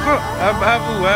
देखो अब हुआ।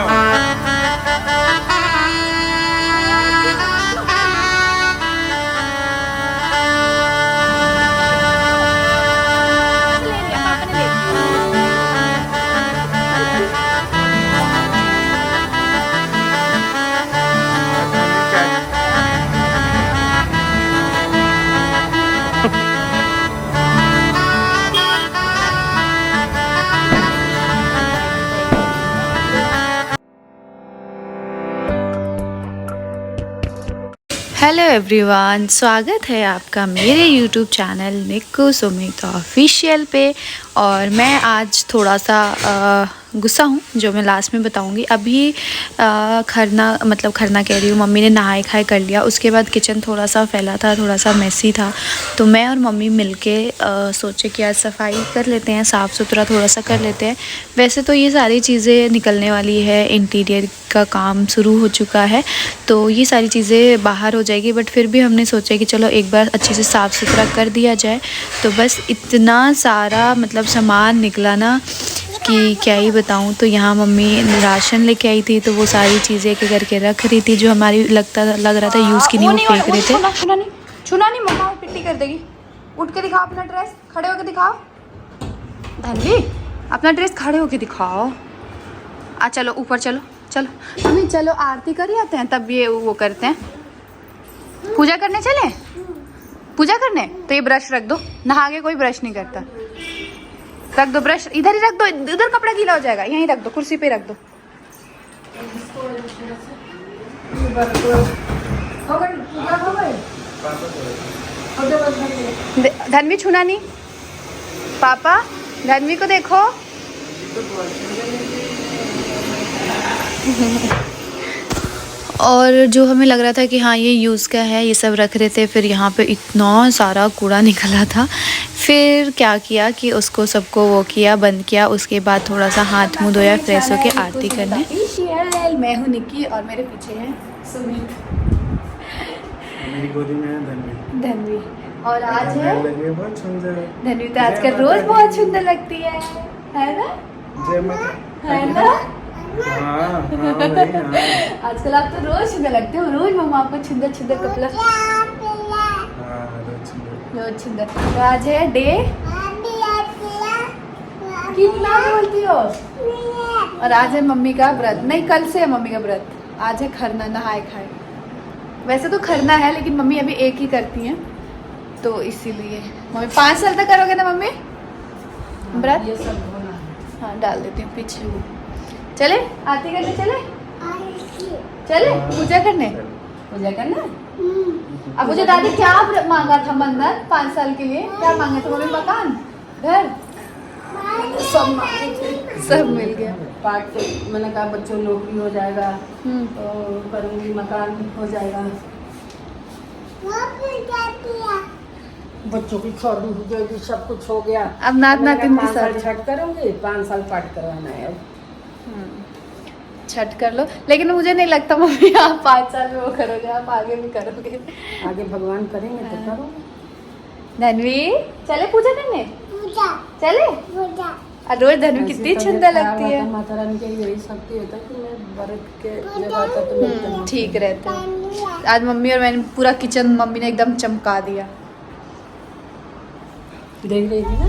हेलो एवरीवन, स्वागत है आपका मेरे यूट्यूब चैनल निक्कू सुमित ऑफिशियल पे। और मैं आज थोड़ा सा गुस्सा हूँ, जो मैं लास्ट में बताऊँगी। अभी खरना कह रही हूँ, मम्मी ने नहाए खाए कर लिया। उसके बाद किचन थोड़ा सा फैला था, थोड़ा सा मेसी था, तो मैं और मम्मी मिलके सोचे कि आज सफाई कर लेते हैं, साफ़ सुथरा थोड़ा सा कर लेते हैं। वैसे तो ये सारी चीज़ें निकलने वाली है, इंटीरियर का काम शुरू हो चुका है, तो ये सारी चीज़ें बाहर हो जाएगी। बट फिर भी हमने सोचा कि चलो एक बार अच्छे से साफ़ सुथरा कर दिया जाए। तो बस इतना सारा सामान निकला ना कि क्या ही बताऊं। तो यहाँ मम्मी राशन लेके आई थी, तो वो सारी चीज़ें के करके रख रही थी, जो हमारी लग रहा था यूज़ की नहीं, वो फेंक रहे थे। छूना नहीं, मम्मा पिट्टी कर देगी। उठ के दिखाओ अपना ड्रेस, खड़े होके दिखाओ। धनवी अपना ड्रेस खड़े होके दिखाओ। चलो ऊपर चलो, चलो मम्मी चलो आरती कर आते हैं, तब ये वो करते हैं। पूजा करने चले, पूजा करने। तो ये ब्रश रख दो, नहा के कोई ब्रश नहीं करता। रख दो ब्रश, इधर ही रख दो, इधर कपड़ा गीला हो जाएगा। यहीं रख दो, कुर्सी पे रख दो। धनवी छूना नहीं। पापा धनवी को देखो। और जो हमें लग रहा था कि हाँ ये यूज़ का है, ये सब रख रहे थे। फिर यहाँ पे इतना सारा कूड़ा निकला था। फिर क्या किया कि उसको सबको वो किया, बंद किया। उसके बाद थोड़ा सा हाथ मुँह धोया, फ्रेश होके आरती करने। मैं हूँ निक्की और मेरे पीछे है सुमित, मेरी गोदी में है धनवी। और आज है बहुत सुंदर। धनवी तो आजकल रोज बहुत सुंदर लगती है ना? जय माता, है ना? हाँ भाई, हाँ। आजकल आप तो रोज सुंदर लगते हो। रोज मम्मा आपको सुंदर सुंदर कपड़ा, रोज सुंदर। तो आज है डे, कितना बोलती हो? और आज है मम्मी का व्रत। नहीं, कल से है मम्मी का व्रत। आज है खरना, नहाए खाए। वैसे तो खरना है, लेकिन मम्मी अभी एक ही करती हैं, तो इसीलिए। मम्मी 5 साल तक करोगे ना मम्मी व्रत? ये सब हाँ, डाल देती हूँ पीछे। चले आरती करने, चले पूजा करने, अब मुझे दादी क्या मांगा था मन्नत 5 साल के लिए? क्या मांगे थे मम्मी? मकान, घर, सब मांगे थे, सब मिल गया। पार्ट मैंने कहा बच्चों नौकरी हो जाएगा तो करूँगी, मकान हो जाएगा, बच्चों की शादी हो जाएगी, सब कुछ हो गया। अब नातिन की 5 साल शादी, छठ करूँगी, 5 साल पाठ करवाना है। अब छठ कर लो। लेकिन मुझे नहीं लगता मम्मी आप 5 साल में वो करोगे, आप आगे भी करोगे। आगे भगवान करेंगे तो करो। धनवी चले पूजा करने, चले। और रोज धनवी कितनी सुंदर लगती है। माता रानी के यही शक्ति होता है कि मैं व्रत के जब आता तो मैं ठीक रहता है। आज मम्मी और मैंने पूरा किचन मम्मी ने एकदम चमका दिया। देख रही थी ना।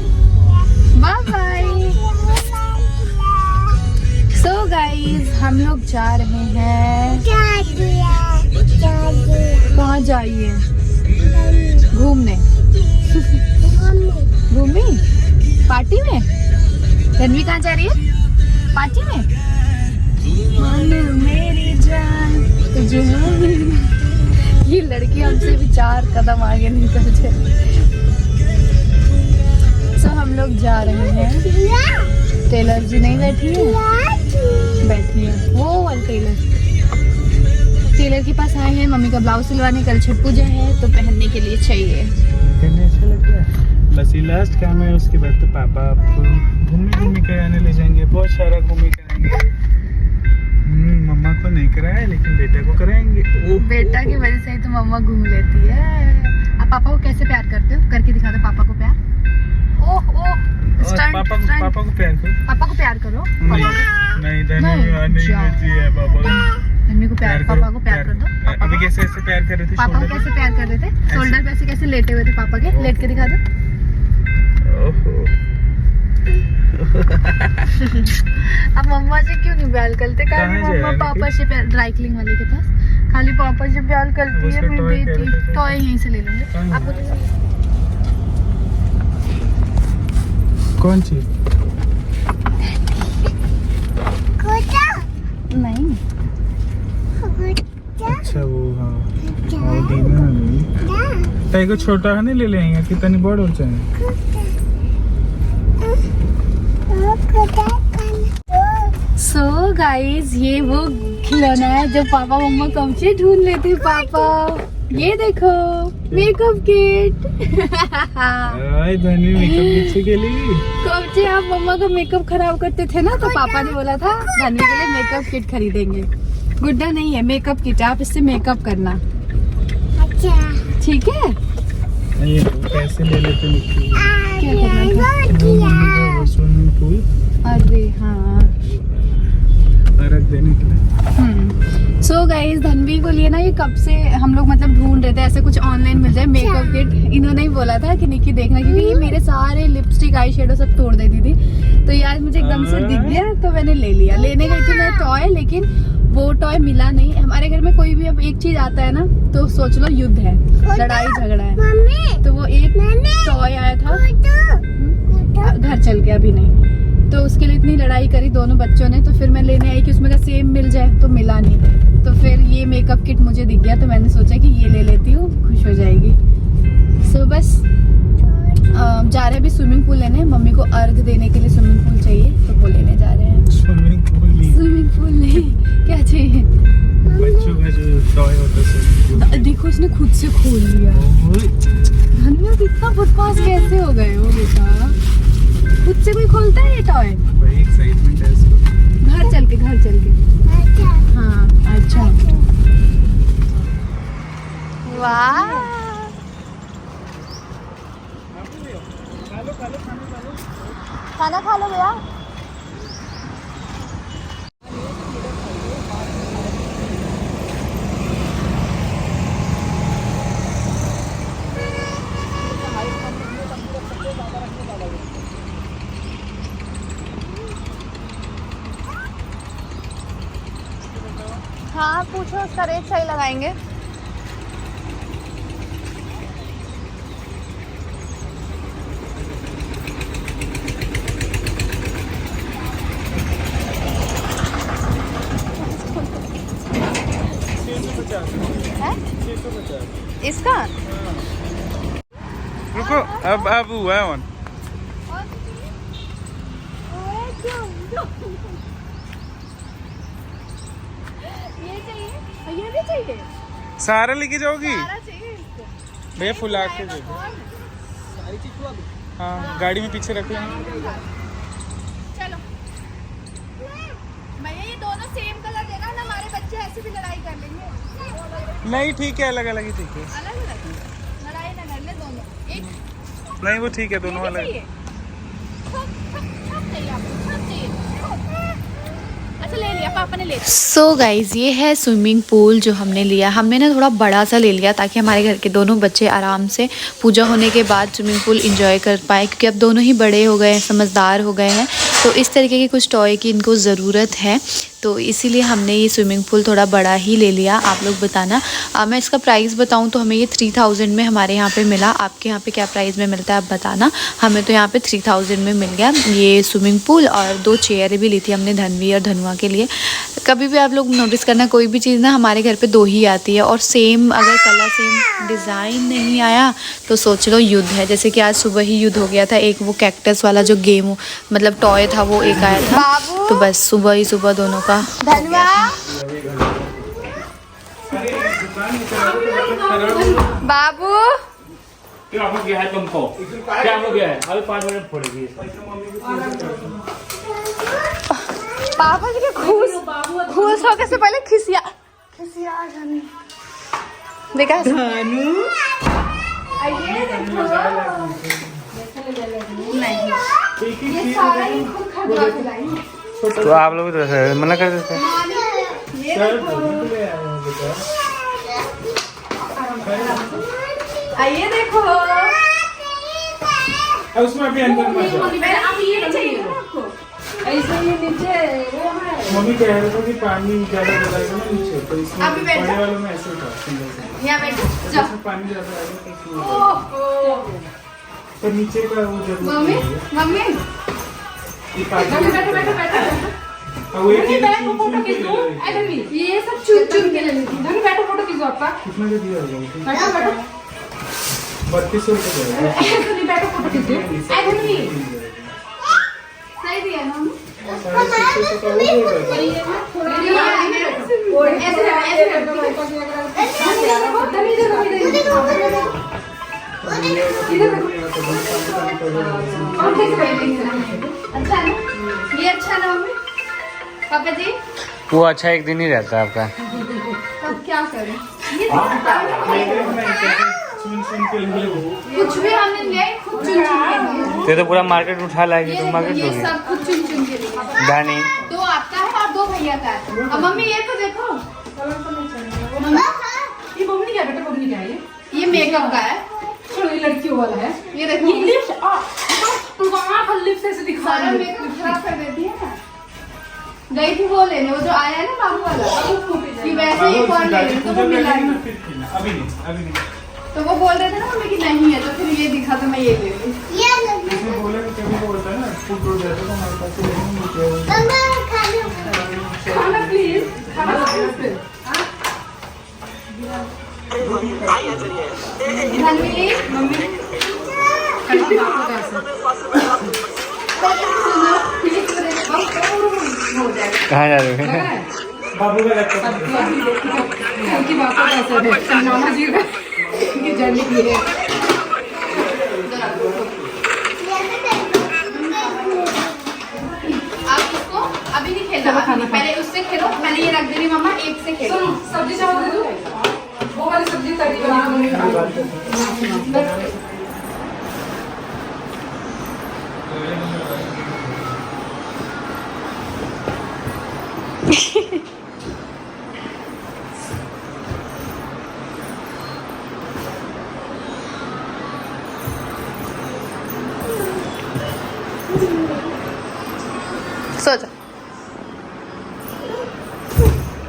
Bye bye. सो गाइस, हम लोग जा रहे हैं। कहाँ जाइए? घूमने। घूमी पार्टी में? धनवी कहाँ जा रही है? पार्टी में। मेरी जान तुझे, ये लड़की हमसे भी 4 कदम आगे निकल जाए। सो हम लोग जा रहे हैं। टेलर जी नहीं बैठी है, बैठी है वो वाली टेलर के पास आए हैं मम्मी का ब्लाउज सिलवाने। कल छठ पूजा है, तो पहनने के लिए चाहिए। अच्छा लगता है। बस ये लास्ट काम है, उसके बाद तो पापा आपको घूमी कराने ले जाएंगे, बहुत सारा घूमी कराएंगे। मम्मा को नहीं कराया, लेकिन बेटा को कराएंगे। बेटा की वजह से ही तो मम्मा घूम लेती है। आप पापा को कैसे प्यार करते हो? करके दिखा दो पापा को प्यार। ओह पापा को प्यार करो। पापा को प्यार करो। नहीं नहीं जाओ। करती है पापा। धन्वी को प्यार, पापा को प्यार कर दो। पापा अभी को- कैसे ऐसे प्यार कर रहे थे? पापा को shoulder कैसे प्यार कर रहे थे? शोल्डर पे ऐसे कैसे लेटे हुए थे पापा के? लेट के दिखा दो। पे? ओहो। अब मम्मा से क्यों नहीं प्यार करते? खाली कहाँ मम्मा जाएगा पापा से प्यार, ड्राई क्लीन वाले के पास खाली पापा से प्यार करती है। उसका मैं toy बेटी कह रहे थे। टॉय यहीं से ले लूंगे। कहाँ? आपको तो कौन चीज? नहीं, अच्छा वो हाँ दीना नहीं को छोटा है नहीं ले लेंगे कितनी बड़ हो चाहिए। सो गाइस ये वो खिलौना है जो पापा मम्मा कब से ढूंढ लेते हैं। पापा ये देखो मेकअप किट। आई धनी मेकअप किट के लिए कब से आप मम्मा का मेकअप खराब करते थे ना, तो पापा ने बोला था धनी के लिए मेकअप किट खरीदेंगे। गुड्डा नहीं है, मेकअप किट, आप इससे मेकअप करना। ठीक है। नहीं वो पैसे ले लेते मिट्टी क्या करना था? वो मम्मी का स्विमिंग पूल अरे हाँ। रख देने के लिए। सो गाइस धनवी को लिए ना ये कब से हम लोग मतलब ढूंढ रहे थे ऐसे कुछ ऑनलाइन मिल जाए मेकअप किट। इन्होंने ही बोला था कि निकी देखना, क्योंकि ये मेरे सारे लिपस्टिक आई शेडो सब तोड़ देती थी। तो ये आज मुझे एकदम से दिख गया तो मैंने ले लिया। लेने गई थी मैं टॉय, लेकिन वो टॉय मिला नहीं। हमारे घर में कोई भी अब एक चीज आता है ना तो सोच लो युद्ध है, लड़ाई झगड़ा है। तो वो एक टॉय आया था घर चल के, अभी नहीं, तो उसके लिए इतनी लड़ाई करी दोनों बच्चों ने। तो फिर मैं लेने आई कि उसमें का सेम मिल जाए, तो मिला नहीं। तो फिर ये मेकअप किट मुझे दिख गया तो मैंने सोचा कि ये ले लेती हूँ, खुश हो जाएगी। सो बस जा रहे हैं अभी स्विमिंग पूल लेने। मम्मी को अर्घ देने के लिए स्विमिंग पूल चाहिए तो वो लेने जा रहे हैं। स्विमिंग पूल नहीं, क्या चाहिए? बच्चों का जो टॉय होता है swimming pool। देखो इसने खुद से खोल लिया। धनिया कितना बदमाश कैसे हो गए हो बेटा? खुद से कोई खोलता है ये टॉय? भाई एक्साइटमेंट है इसको। घर चल के हाँ अच्छा। वाह खाना खा लो भैया। हाँ पूछो, उसका रेट सही लगाएंगे। है? इसका रुको अब हुआ है ऑन। ये चाहिए, ये भी चाहिए, सारा लेके जाओगी? सारा चाहिए इसको। भैया फुला के दे दो। हाँ गाड़ी में पीछे रख लेना। चलो भैया ये दोनों सेम कलर देना ना, हमारे बच्चे ऐसे भी लड़ाई कर लेंगे। नहीं ठीक है, अलग अलग ही ठीक है। अलग अलग लड़ाई ना कर ले दोनों। एक नहीं वो ठीक है, दोनों ये अलग। चाहिए। सब चाहिए आपको, सब चाहिए। अच्छा ले लिया पापा ने, ले लिया। सो गाइज ये है स्विमिंग पूल जो हमने लिया। हमने ना थोड़ा बड़ा सा ले लिया ताकि हमारे घर के दोनों बच्चे आराम से पूजा होने के बाद स्विमिंग पूल एंजॉय कर पाए, क्योंकि अब दोनों ही बड़े हो गए हैं, समझदार हो गए हैं। तो इस तरीके के कुछ टॉय की इनको ज़रूरत है, तो इसीलिए हमने ये स्विमिंग पूल थोड़ा बड़ा ही ले लिया। आप लोग बताना। मैं इसका प्राइस बताऊं तो हमें ये 3000 में हमारे यहाँ पे मिला। आपके यहाँ पे क्या प्राइस में मिलता है आप बताना। हमें तो यहाँ पे 3000 में मिल गया ये स्विमिंग पूल। और 2 चेयरें भी ली थी हमने धनवी और धनुआ के लिए। कभी भी आप लोग नोटिस करना कोई भी चीज़ ना हमारे घर पे 2 ही आती है, और सेम अगर कलर सेम डिज़ाइन नहीं आया तो सोच लो युद्ध है। जैसे कि आज सुबह ही युद्ध हो गया था। एक वो कैक्टस वाला जो गेम मतलब टॉय था वो एक आया था, तो बस सुबह ही सुबह दोनों का। धनवा बाबू क्या हो गया है तुमको? क्या हो गया है? अभी 5 मिनट फोड़ेगी। पापा जी के खुश होने से पहले खिसिया जाने देखा धनु नहीं, ये सारा ही खुद खरीदवा के लाई। छोटा तो आप लोग तो मना कर देते हैं। सर धोने के लिए आया हूँ बेटा। आइए देखो, उसमें अभी अंदर मत जाओ। अब ये चाहिए ना आपको। ऐसे ही नीचे वो है। मम्मी कह रहे थे कि पानी ज्यादा डलेगा ना नीचे, तो इसमें अभी बैठो। बड़े वालों में ऐसे था सिंगल से। यहाँ बैठो, तो जाओ। इसमें पानी ज्यादा आएगा तो इसमें हो ओहो। जाएगा। तो नीचे का वो जरूरत मम्मी, नहीं है। मम्मी, ये पानी बैठो बैठो बैठो बैठो। अब वो एक ही बैठ चुन को फोटो चुन के खींच ले दो। रही थी। ये सब चुन चुन के लेनी थी। धनु बैठो फोटो खींचो आपका। कितना का दिया होगा? बैठो बैठो 3200 रुपये जाएगा। धनु बैठो फोटो खींचो। सही दिया ना मम्मी? 650 का हो जाएगा। ऐसे ऐसे अच्छा है ना? ये अच्छा ना मम्मी? पापा जी वो अच्छा एक दिन ही रहता है आपका। अब क्या करें? ये चुन चुन के लिए वो कुछ भी हमने लिया है, खुद चुन चुन के लिए। तो पूरा मार्केट उठा लाएगी तो मार्केट ये दोगी सब खुद चुन चुन के लिए। दानी। 2 आपका है और 2 भैया का है। अब मम्मी ये तो देखो, मम्मी, ये बबनी क्या बेटा, बबनी क्या है ये? ये मेकअप का है। छोड़ो, ये लड़कियों वाला है। ये देखो, ये लिप्स तो वहाँ पर लिप्स ऐसे दिखा सारा रही है। मेकअप खराब कर देती है ना। गई थी वो लेने, वो जो आया है ना बाबू वाला, कि वैसे एक और ले लें, तो वो मिला नहीं। अभी नहीं, अभी नहीं। तो वो बोल रहे थे ना मम्मी कि नहीं है, तो फिर ये दिखा तो मैं ये ले लूँ। इसमें बोले कि कभी बोलता है ना फूड हो जाता है तो हमारे पास से नहीं मिलते हैं। खाना प्लीज, खाना प्लीज। धनवी, मम्मी हो जाएगा। कहाँ जा रहे हो? बाबू का लगता है उनकी बात को कैसे है? नाना जी का ये जर्नी की है। आप उसको अभी नहीं खेलना, पहले उससे खेलो। पहले ये रख देनी मम्मा, एक से खेलो। सुनो, सब्जी चावल दे दो। वो वाली सब्जी तरी बना मम्मी खा लो। सो जा।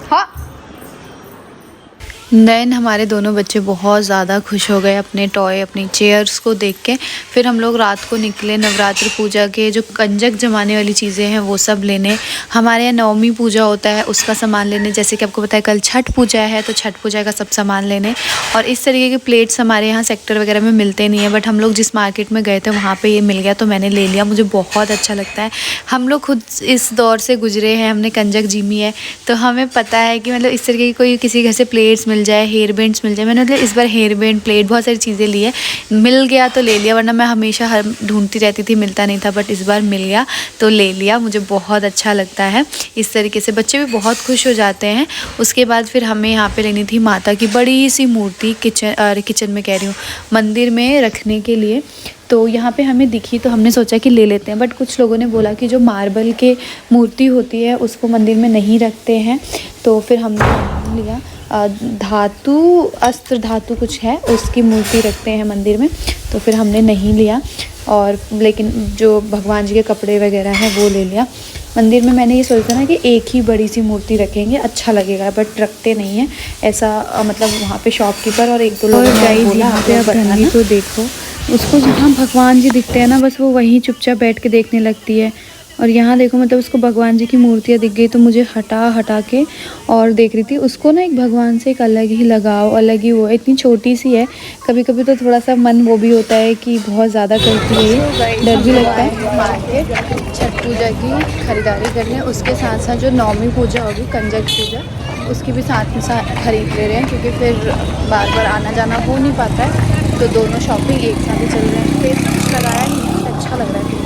हाँ, देन हमारे दोनों बच्चे बहुत ज़्यादा खुश हो गए अपने टॉय, अपनी चेयर्स को देख के। फिर हम लोग रात को निकले नवरात्र पूजा के जो कंजक जमाने वाली चीज़ें हैं वो सब लेने। हमारे यहाँ नवमी पूजा होता है, उसका सामान लेने। जैसे कि आपको पता है कल छठ पूजा है, तो छठ पूजा का सब सामान लेने। और इस तरीके के प्लेट्स हमारे यहाँ सेक्टर वगैरह में मिलते नहीं है, बट हम लोग जिस मार्केट में गए थे वहाँ पर ये मिल गया, तो मैंने ले लिया। मुझे बहुत अच्छा लगता है। हम लोग खुद इस दौर से गुजरे हैं, हमने कंजक जीमी है, तो हमें पता है कि मतलब इस तरीके की कोई किसी घर से प्लेट्स मिल जाए, हेयर बैंड्स मिल जाए। मैंने मतलब इस बार हेयर बैंड, प्लेट, बहुत सारी चीज़ें ली है। मिल गया तो ले लिया, वरना मैं हमेशा हर ढूंढती रहती थी, मिलता नहीं था, बट इस बार मिल गया तो ले लिया। मुझे बहुत अच्छा लगता है इस तरीके से, बच्चे भी बहुत खुश हो जाते हैं। उसके बाद फिर हमें यहाँ पे लेनी थी माता की बड़ी सी मूर्ति, किचन में कह रही हूँ, मंदिर में रखने के लिए। तो यहाँ पे हमें दिखी तो हमने सोचा कि ले लेते हैं, बट कुछ लोगों ने बोला कि जो मार्बल के मूर्ति होती है उसको मंदिर में नहीं रखते हैं, तो फिर हमने नहीं लिया। धातु, अस्त्र धातु कुछ है, उसकी मूर्ति रखते हैं मंदिर में, तो फिर हमने नहीं लिया। और लेकिन जो भगवान जी के कपड़े वगैरह हैं वो ले लिया। मंदिर में मैंने ये सोचा ना कि एक ही बड़ी सी मूर्ति रखेंगे, अच्छा लगेगा, बट रखते नहीं हैं ऐसा। मतलब वहाँ पे शॉपकीपर और 1-2 लोग यहाँ पे अब धनवी को देखो, उसको जहाँ भगवान जी दिखते हैं ना, बस वो वहीं चुपचाप बैठ के देखने लगती है। और यहाँ देखो, मतलब उसको भगवान जी की मूर्तियाँ दिख गई तो मुझे हटा के और देख रही थी। उसको ना एक भगवान से एक अलग ही लगाव, अलग ही वो, इतनी छोटी सी है। कभी कभी तो थोड़ा सा मन वो भी होता है कि बहुत ज़्यादा करती है, डर भी लगता है। मार्केट छठ पूजा की खरीदारी करने, उसके साथ साथ जो नवमी पूजा होगी, कंजक पूजा, उसकी भी साथ में साथ खरीद ले रहे हैं, क्योंकि फिर बार बार आना जाना हो नहीं पाता है, तो दोनों शॉपिंग एक साथ ही चल रहे हैं। फेस कुछ लगाया नहीं है, अच्छा लग रहा है।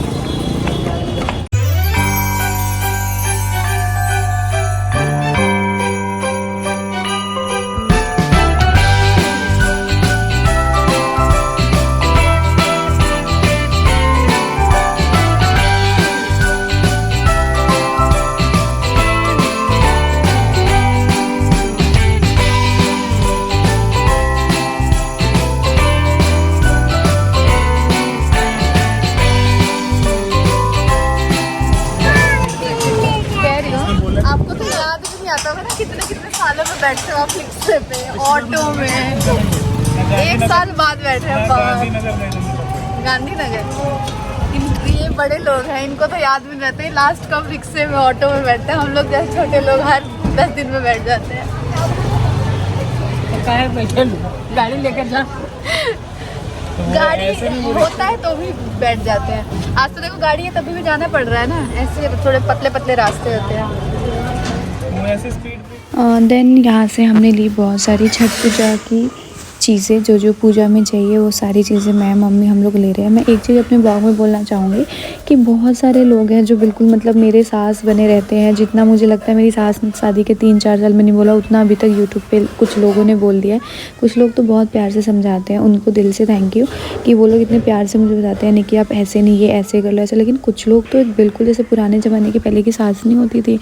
बैठे हो आप रिक्शे पे, ऑटो में, 1 साल बाद बैठे हैं बाहर गांधीनगर। ये बड़े लोग हैं, इनको तो याद भी नहीं रहते लास्ट कब रिक्शे में ऑटो में बैठते हैं। हम लोग जैसे छोटे लोग हर 10 दिन में बैठ जाते हैं। गाड़ी लेकर जा, गाड़ी होता है तो भी बैठ जाते हैं। आज तो देखो गाड़ी है तभी भी जाना पड़ रहा है ना, ऐसे थोड़े पतले पतले रास्ते होते हैं। ऐसे स्पीड देन यहाँ से हमने ली बहुत सारी छठ पूजा की चीज़ें, जो पूजा में चाहिए वो सारी चीज़ें मैं मम्मी हम लोग ले रहे हैं। मैं एक चीज़ अपने ब्लॉग में बोलना चाहूँगी कि बहुत सारे लोग हैं जो बिल्कुल मतलब मेरे सास बने रहते हैं। जितना मुझे लगता है मेरी सास शादी के 3-4 साल में नहीं बोला उतना अभी तक यूट्यूब पे कुछ लोगों ने बोल दिया है। कुछ लोग तो बहुत प्यार से समझाते हैं, उनको दिल से थैंक यू कि वो लोग इतने प्यार से मुझे बताते हैं नहीं कि आप ऐसे नहीं, ये ऐसे कर लो ऐसे। लेकिन कुछ लोग तो बिल्कुल जैसे पुराने ज़माने की पहले की सास नहीं होती थी,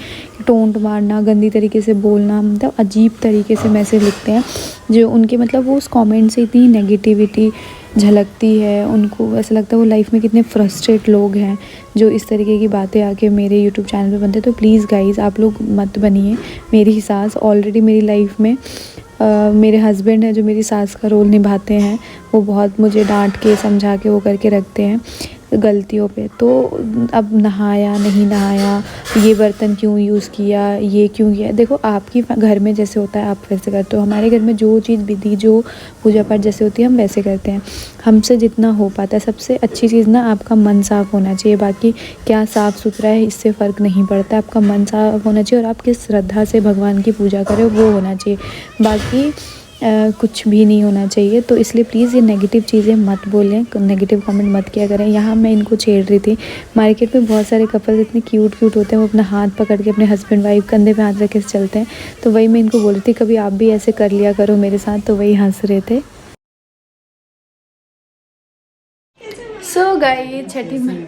टोंट मारना, गंदी तरीके से बोलना, मतलब अजीब तरीके से मैसेज लिखते हैं जो उनके मतलब वो उस कमेंट से इतनी नेगेटिविटी झलकती है। उनको ऐसा लगता है वो लाइफ में कितने फ्रस्ट्रेट लोग हैं जो इस तरीके की बातें आके मेरे यूट्यूब चैनल पे बनते हैं। तो प्लीज़ गाइज़ आप लोग मत बनिए मेरी सास। ऑलरेडी मेरी लाइफ में मेरे हस्बैंड हैं जो मेरी सास का रोल निभाते हैं। वो बहुत मुझे डांट के समझा के वो करके रखते हैं गलतियों पे। तो अब नहाया नहीं नहाया, ये बर्तन क्यों यूज़ किया, ये क्यों किया, देखो आपकी घर में जैसे होता है आप वैसे करते हो। हमारे घर में जो चीज़ विधि जो पूजा पाठ जैसे होती है हम वैसे करते हैं। हमसे जितना हो पाता है। सबसे अच्छी चीज़ ना आपका मन साफ़ होना चाहिए। बाकी क्या साफ़ सुथरा है इससे फ़र्क नहीं पड़ता। आपका मन साफ़ होना चाहिए और आप किस श्रद्धा से भगवान की पूजा करें वो होना चाहिए। बाकी कुछ भी नहीं होना चाहिए। तो इसलिए प्लीज़ ये नेगेटिव चीज़ें मत बोलें, नेगेटिव कमेंट मत किया करें। यहाँ मैं इनको छेड़ रही थी। मार्केट में बहुत सारे कपल्स इतने क्यूट होते हैं, वो अपना हाथ पकड़ के अपने हस्बैंड वाइफ कंधे पे हाथ रख के चलते हैं। तो वही मैं इनको बोल रही थी कभी आप भी ऐसे कर लिया करो मेरे साथ। तो वही हंस रहे थे। सो गाइस छठी में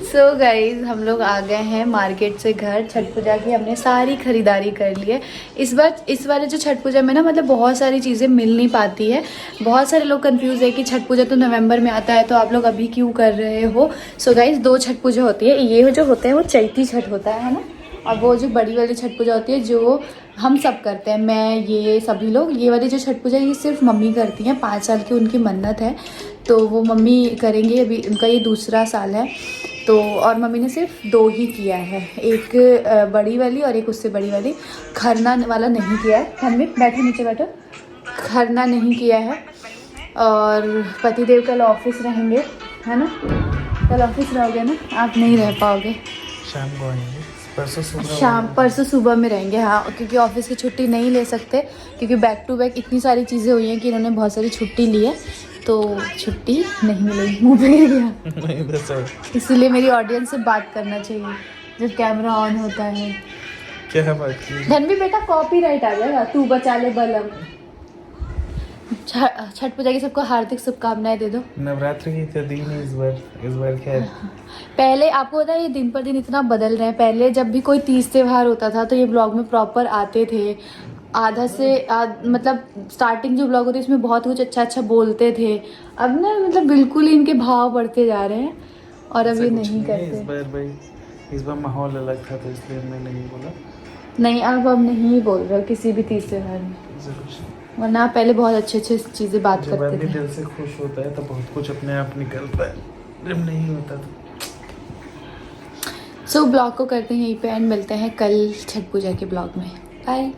सो गाइज़ हम लोग आ गए हैं मार्केट से घर। छठ पूजा की हमने सारी ख़रीदारी कर ली है। इस बार जो छठ पूजा में ना मतलब बहुत सारी चीज़ें मिल नहीं पाती है। बहुत सारे लोग कंफ्यूज है कि छठ पूजा तो नवंबर में आता है तो आप लोग अभी क्यों कर रहे हो। सो गाइज़ 2 छठ पूजा होती है। ये जो होता है वो चैती छठ होता है ना, और वो जो बड़ी वाली छठ पूजा होती है जो हम सब करते हैं, मैं ये सभी लोग। ये वाली जो छठ पूजा ये सिर्फ मम्मी करती हैं, 5 साल की उनकी मन्नत है तो वो मम्मी करेंगे। अभी उनका ये दूसरा साल है तो, और मम्मी ने सिर्फ 2 ही किया है, एक बड़ी वाली और एक उससे बड़ी वाली। खरना वाला नहीं किया है। मम्मी बैठो नीचे बैठो। खरना नहीं किया है। और पतिदेव कल ऑफिस रहेंगे है ना, कल ऑफिस रहोगे ना, आप नहीं रह पाओगे। शाम को आएंगे, परसों सुबह में रहेंगे। हाँ क्योंकि ऑफिस की छुट्टी नहीं ले सकते क्योंकि बैक टू बैक इतनी सारी चीज़ें हुई हैं कि इन्होंने बहुत सारी छुट्टी ली है तो छुट्टी नहीं मिलेगी। मुँह पे गिर गया। इसीलिए मेरी ऑडियंस से बात करना चाहिए जब कैमरा ऑन होता है। क्या बात की धनवी बेटा कॉपीराइट आ जाएगा, तू बचा ले बलम। छठ पूजा की सबको हार्दिक शुभकामनाएं दे दो। नवरात्रि की तो दिन है इस बार क्या है? पहले आपको पता है ये दिन पर दिन इतना बदल रहे हैं। पहले जब भी कोई तीज त्योहार होता था तो ये ब्लॉग में प्रॉपर आते थे। मतलब स्टार्टिंग जो ब्लॉग होती है इसमें बहुत कुछ अच्छा बोलते थे। अब ना मतलब बिल्कुल ही इनके भाव बढ़ते जा रहे हैं और अब ये नहीं करते। इस बार माहौल अलग था तो इसलिए मैं नहीं बोला। नहीं अब नहीं बोल रहे हो किसी भी तीज त्योहार में, वरना पहले बहुत अच्छे चीज़ें बात करते थे। दिल से खुश होता है तो बहुत कुछ अपने आप निकलता है, जब नहीं होता तो। सो ब्लॉग को करते हैं यहीं पे एंड मिलते हैं कल छठ पूजा के ब्लॉग में। बाय।